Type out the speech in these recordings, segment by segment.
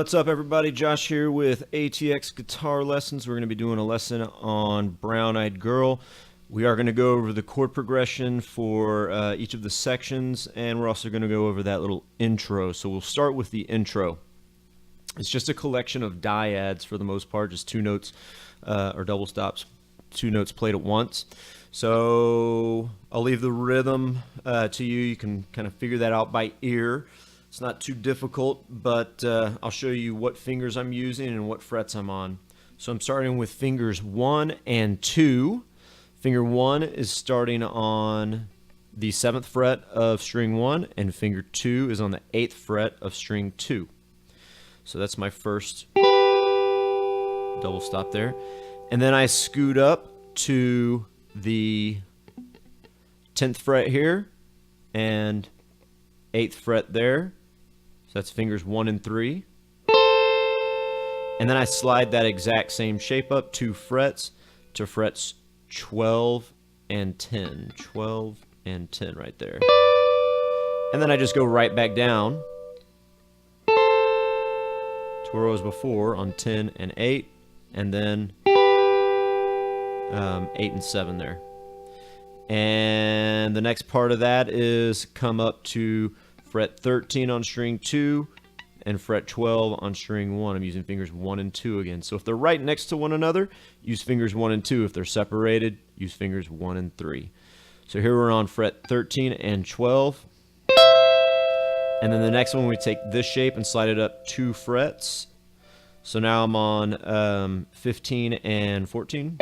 What's up, everybody? Josh here with ATX Guitar Lessons. We're going to be doing a lesson on Brown Eyed Girl. We are going to go over the chord progression for each of the sections, and we're also going to go over that little intro. So we'll start with the intro. It's just a collection of dyads for the most part, just two notes or double stops, two notes played at once. So I'll leave the rhythm to you. You can kind of figure that out by ear. It's not too difficult, but I'll show you what fingers I'm using and what frets I'm on. So I'm starting with fingers 1 and 2. Finger 1 is starting on the 7th fret of string 1, and finger 2 is on the 8th fret of string 2. So that's my first double stop there. And then I scoot up to the 10th fret here and 8th fret there. So that's fingers 1 and 3. And then I slide that exact same shape up 2 frets to frets 12 and 10. 12 and 10 right there. And then I just go right back down to where I was before on 10 and 8, and then 8 and 7 there. And the next part of that is come up to fret 13 on string 2 and fret 12 on string 1. I'm using fingers 1 and 2 again. So if they're right next to one another, use fingers 1 and 2. If they're separated, use fingers 1 and 3. So here we're on fret 13 and 12. And then the next one, we take this shape and slide it up 2 frets. So now I'm on 15 and 14.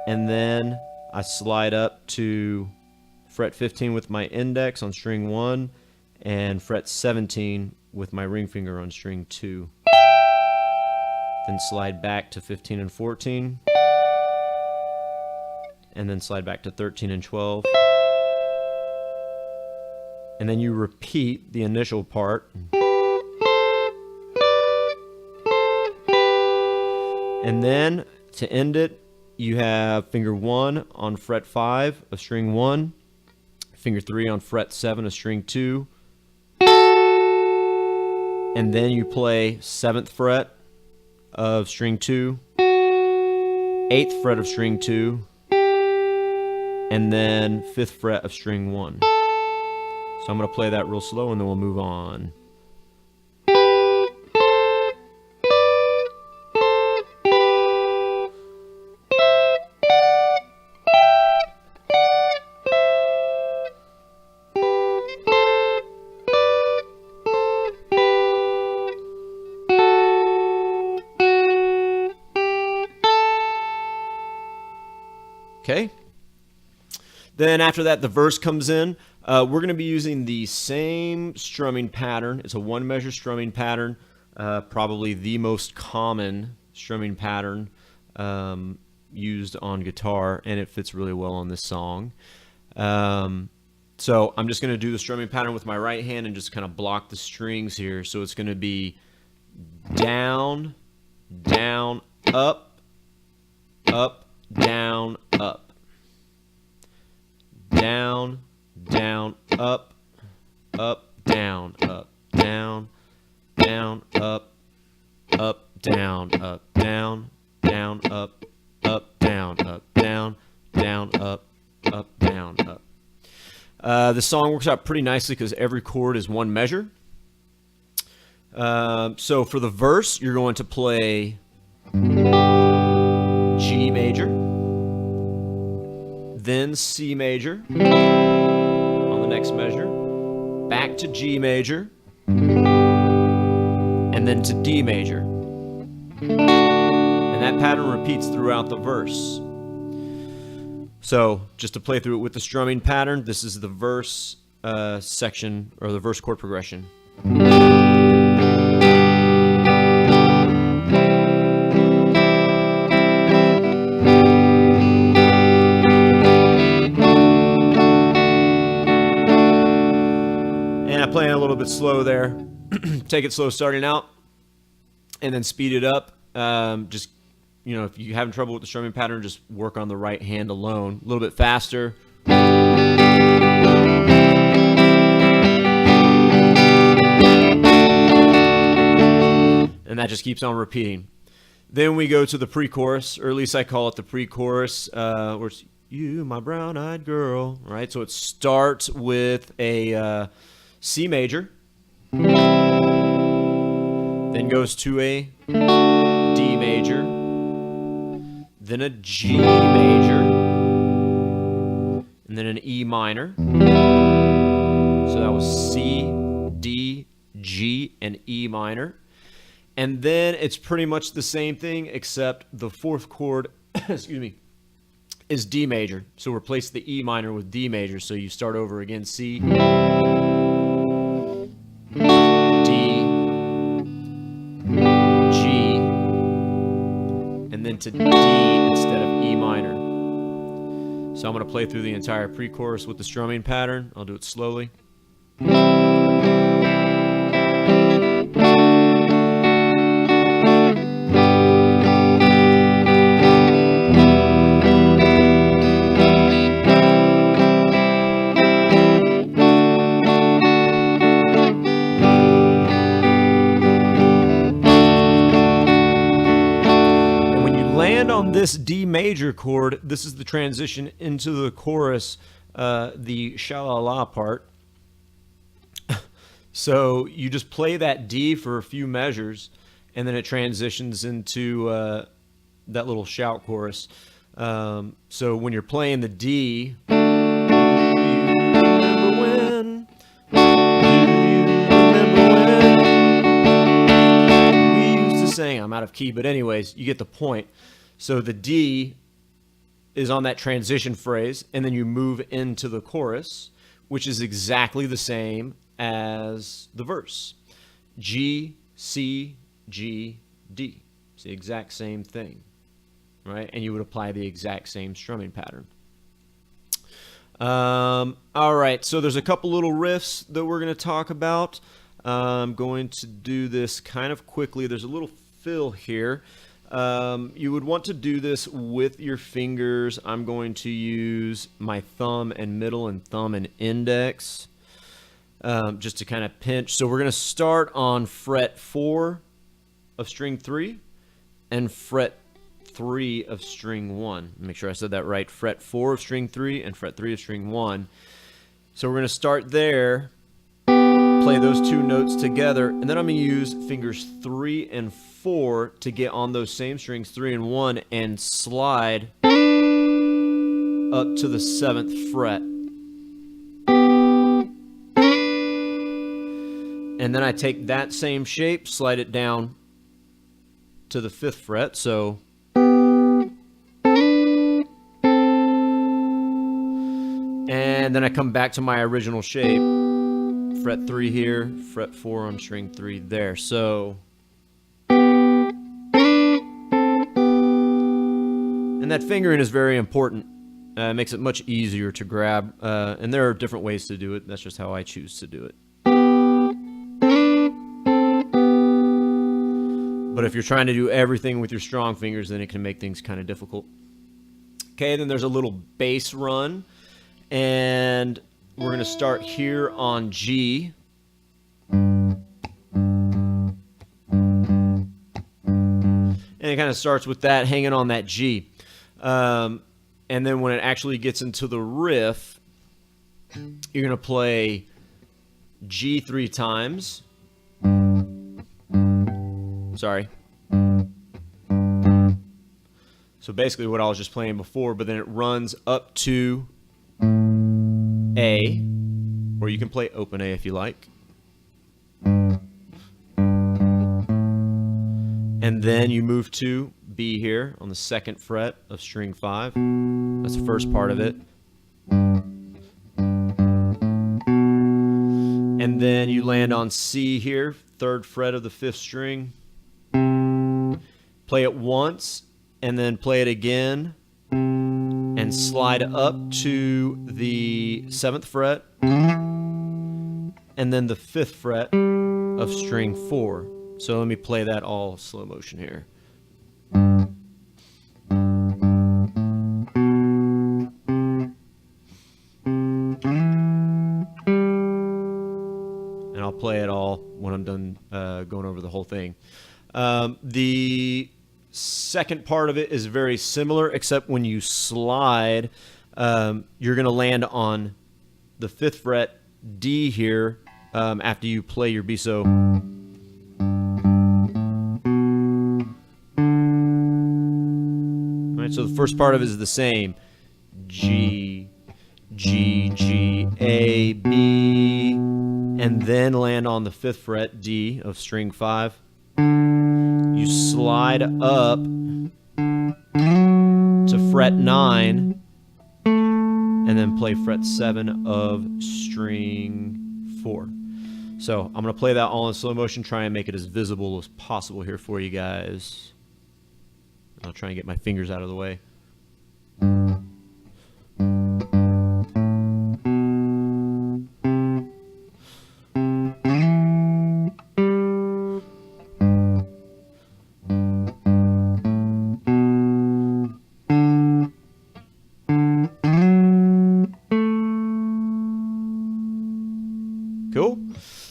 And then I slide up to fret 15 with my index on string 1 and fret 17 with my ring finger on string 2. Then slide back to 15 and 14. And then slide back to 13 and 12. And then you repeat the initial part. And then to end it, you have finger 1 on fret 5 of string 1, finger 3 on fret 7 of string 2, and then you play 7th fret of string 2, 8th fret of string 2, and then 5th fret of string 1. So I'm going to play that real slow and then we'll move on. Okay. Then after that, the verse comes in. We're going to be using the same strumming pattern. It's a 1-measure strumming pattern, probably the most common strumming pattern used on guitar, and it fits really well on this song. So I'm just going to do the strumming pattern with my right hand and just kind of block the strings here. So it's going to be down, down, up, up, down, up. Down, down, up, up, down, up, down, down, up, up, down, up, down, down, up, up, down, up, down, down, up, up, down, up. The song works out pretty nicely because every chord is 1 measure. So for the verse, you're going to play G major, then C major on the next measure, back to G major, and then to D major. And that pattern repeats throughout the verse. So just to play through it with the strumming pattern, this is the verse section, or the verse chord progression. Playing a little bit slow there. Take it slow starting out and then speed it up. Just, you know, if you're having trouble with the strumming pattern, just work on the right hand alone. A little bit faster. And that just keeps on repeating. Then we go to the pre-chorus, or at least I call it the pre-chorus, where it's, you, my brown-eyed girl, right? So it starts with a C major, then goes to a D major, then a G major, and then an E minor. So that was C, D, G, and E minor. And then it's pretty much the same thing, except the fourth chord, excuse me, is D major. So replace the E minor with D major. So you start over again, C, D, G, and then to D instead of E minor. So I'm going to play through the entire pre-chorus with the strumming pattern. I'll do it slowly. On this D major chord, this is the transition into the chorus, the sha-la-la part. So you just play that D for a few measures, and then it transitions into that little shout chorus. So when you're playing the D, do you remember when? Do you remember when? We used to sing, I'm out of key, but anyways, you get the point. So the D is on that transition phrase, and then you move into the chorus, which is exactly the same as the verse. G, C, G, D. It's the exact same thing, right? And you would apply the exact same strumming pattern. All right, so there's a couple little riffs that we're going to talk about. I'm going to do this kind of quickly. There's a little fill here. You would want to do this with your fingers. I'm going to use my thumb and middle and thumb and index just to kind of pinch. So we're going to start on fret 4 of string 3 and fret 3 of string 1. Make sure I said that right. Fret 4 of string 3 and fret 3 of string 1. So we're going to start there, play those two notes together, and then I'm going to use fingers 3 and 4 to get on those same strings, 3 and 1, and slide up to the 7th fret. And then I take that same shape, slide it down to the 5th fret, so and then I come back to my original shape, fret 3 here, fret 4 on string 3 there. So, and that fingering is very important. It makes it much easier to grab, and there are different ways to do it. That's just how I choose to do it. But if you're trying to do everything with your strong fingers, then it can make things kind of difficult. Okay, then there's a little bass run, and we're going to start here on G. And it kind of starts with that, hanging on that G. And then when it actually gets into the riff, you're going to play G 3 times. Sorry. So basically what I was just playing before, but then it runs up to A, or you can play open A if you like. And then you move to B here on the 2nd fret of string 5. That's the first part of it. And then you land on C here, 3rd fret of the 5th string. Play it once, and then play it again, and slide up to the 7th fret, and then the 5th fret of string 4. So let me play that all slow motion here. And I'll play it all when I'm done going over the whole thing. The second part of it is very similar, except when you slide, you're going to land on the 5th fret D here after you play your B. So, all right, so the first part of it is the same. G, G, G, A, B, and then land on the 5th fret D of string 5. You slide up to fret 9 and then play fret 7 of string 4. So I'm going to play that all in slow motion, try and make it as visible as possible here for you guys. I'll try and get my fingers out of the way. Cool.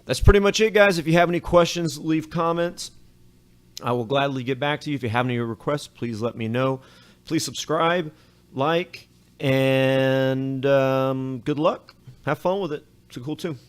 That's pretty much it, guys. If you have any questions, leave comments. I will gladly get back to you. If you have any requests, please let me know. Please subscribe, like, and good luck. Have fun with it. It's a cool tune.